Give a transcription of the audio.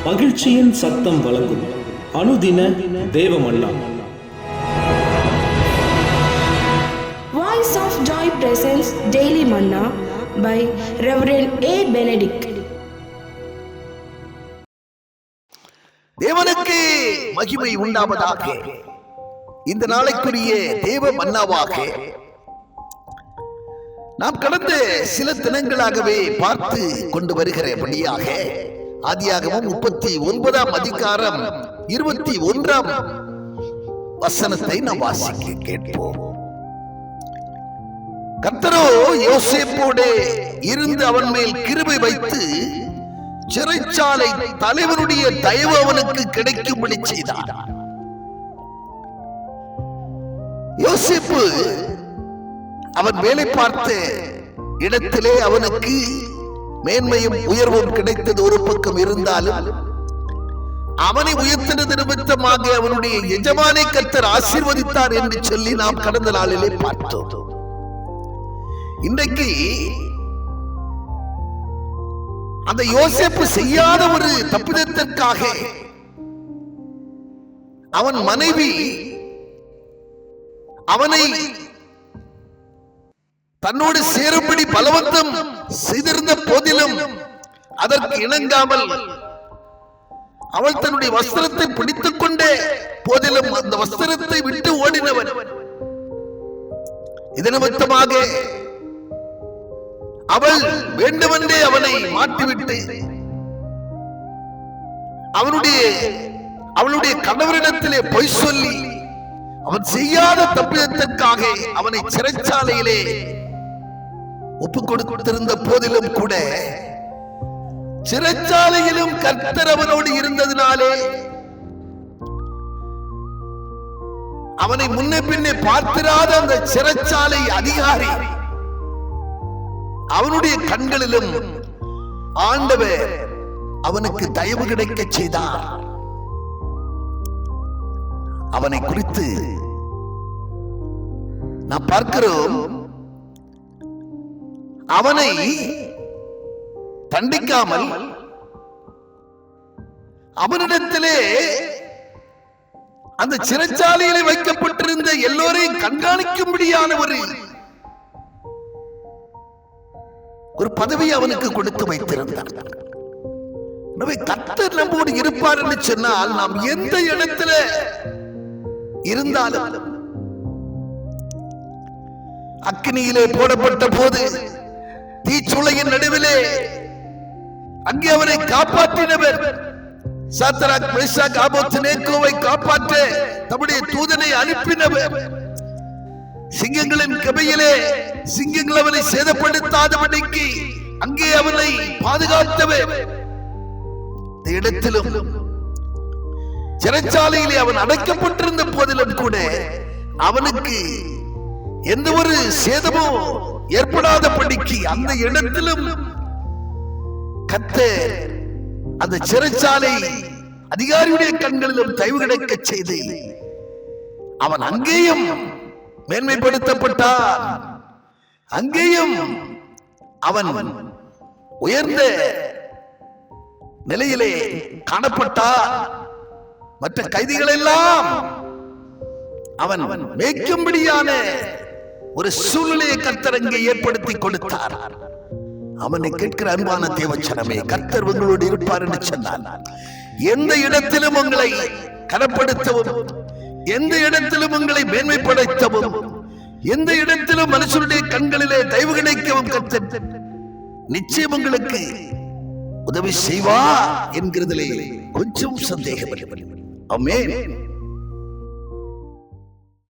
மகிழ்ச்சியின் சத்தம் வழங்கும் அனுதின தேவமன்னா. Voice of Joy presents Daily Manna by Reverend A. Benedict. தேவனுக்கு மகிமை உண்டாவதாக. இந்த நாளைக்குரிய தேவ மன்னாவாக நாம் கடந்த சில தினங்களாகவே பார்த்து கொண்டு வருகிறபடியாக ஆதியாகமம் 39ஆம் அதிகாரம் 21ஆம் வசனத்தை நாம் வாசிக்க கேட்போம். கர்த்தரோ யோசேப்போடு இருந்து அவன் மேல் கிருபை வைத்து சிறைச்சாலை தலைவனுடைய தயவு அவனுக்கு கிடைக்கும்படி செய்தார். யோசேப்பு அவன் வேலை பார்த்த இடத்திலே அவனுக்கு மேன்மையும் உயர்வும் கிடைத்தது ஒரு பக்கம் இருந்தாலும், அவனை உயர்த்தினது நிமித்தமாக அவனுடைய எஜமானை கர்த்தர் ஆசீர்வதித்தார் என்று சொல்லி நாம் கடந்த நாளிலே பார்த்தோம். இன்றைக்கு அந்த யோசேப்பு செய்யாத ஒரு தப்பிதத்திற்காக அவன் மனைவி அவனை தன்னோடு சேரும்படி பலவந்தம் செய்திருந்த போதிலும் அதற்கு இணங்காமல் அவள் தன்னுடைய வஸ்திரத்தை பிடித்துக் கொண்டே போதிலும் அந்த வஸ்திரத்தை விட்டு ஓடினவன். இது நிமித்தமாக அவள் வேண்டுமென்றே அவனை மாட்டிவிட்டு அவளுடைய கணவரிடத்திலே பொய் சொல்லி அவன் செய்யாத தப்பிதத்திற்காக அவனை சிறைச்சாலையிலே ஒப்புக் கொடுத்திருந்த போதிலும் கூட சிறைச்சாலையிலும் கர்த்தர் அவனோடு இருந்ததினாலே அவனை முன்னே பின்னே பார்த்திராத அந்த சிறைச்சாலை அதிகாரி அவனுடைய கண்களிலும் ஆண்டவர் அவனுக்கு தயவு கிடைக்க செய்தார். அவனை குறித்து நாம் பார்க்கிறோம். அவனை தண்டிக்காமல் அவனிடத்திலே அந்த சிறைச்சாலையிலே வைக்கப்பட்டிருந்த எல்லோரையும் கண்காணிக்கும்படியான ஒரு பதவி அவனுக்கு கொடுத்து வைத்திருந்தார். கர்த்தர் நம்மோடு இருப்பார் என்று சொன்னால் நாம் எந்த இடத்துல இருந்தாலும், அக்கினியிலே போடப்பட்ட போது தீச்சுளையின் நடுவிலே அங்கே அவரை காப்பாற்றினவர், சாத்ராக் மேஷாக் ஆபேத்நேகோவை காப்பாற்ற தம்முடைய தூதனை அனுப்பினவர், சிங்கங்களின் கபையிலே சிங்கங்கள் அவனை சேதப்படுத்தாதபடிக்கு அங்கே அவனை பாதுகாத்தவர். இந்த இடத்திலும் சிறைச்சாலையிலே அவன் அடைக்கப்பட்டிருந்த போதிலும் கூட அவனுக்கு எந்த ஒரு சேதமும் ஏற்படாதபடிக்கு அந்த இடத்திலும் கர்த்தர் அந்த சிறைச்சாலை அதிகாரியுடைய கண்களிலும் தயவு கிடைக்க செய்து அவன் அங்கேயும் மேன்மைப்படுத்தப்பட்டான். அங்கேயும் அவன் உயர்ந்த நிலையிலே காணப்பட்டான். மற்ற கைதிகள் எல்லாம் அவன் மேய்க்கும்படியான ஒரு சூழ்நிலையை கர்த்தர் அங்கே ஏற்படுத்தி கொடுத்தார். அவனை கேட்கிற அன்பான தேவச்சனமே, கர்த்தர் உங்களோடு இருப்பார் என்று சொன்னார். எந்த இடத்திலும் உங்களை கனப்படுத்தவும், எந்த இடத்திலும் உங்களை மேன்மைப்படுத்தவும், எந்த இடத்திலும் மனுஷனுடைய கண்களிலே தயவு கிடைக்கவும் கர்த்தர் நிச்சயம் உங்களுக்கு உதவி செய்வா என்கிறதிலே கொஞ்சம் சந்தேகம். ஆமென்.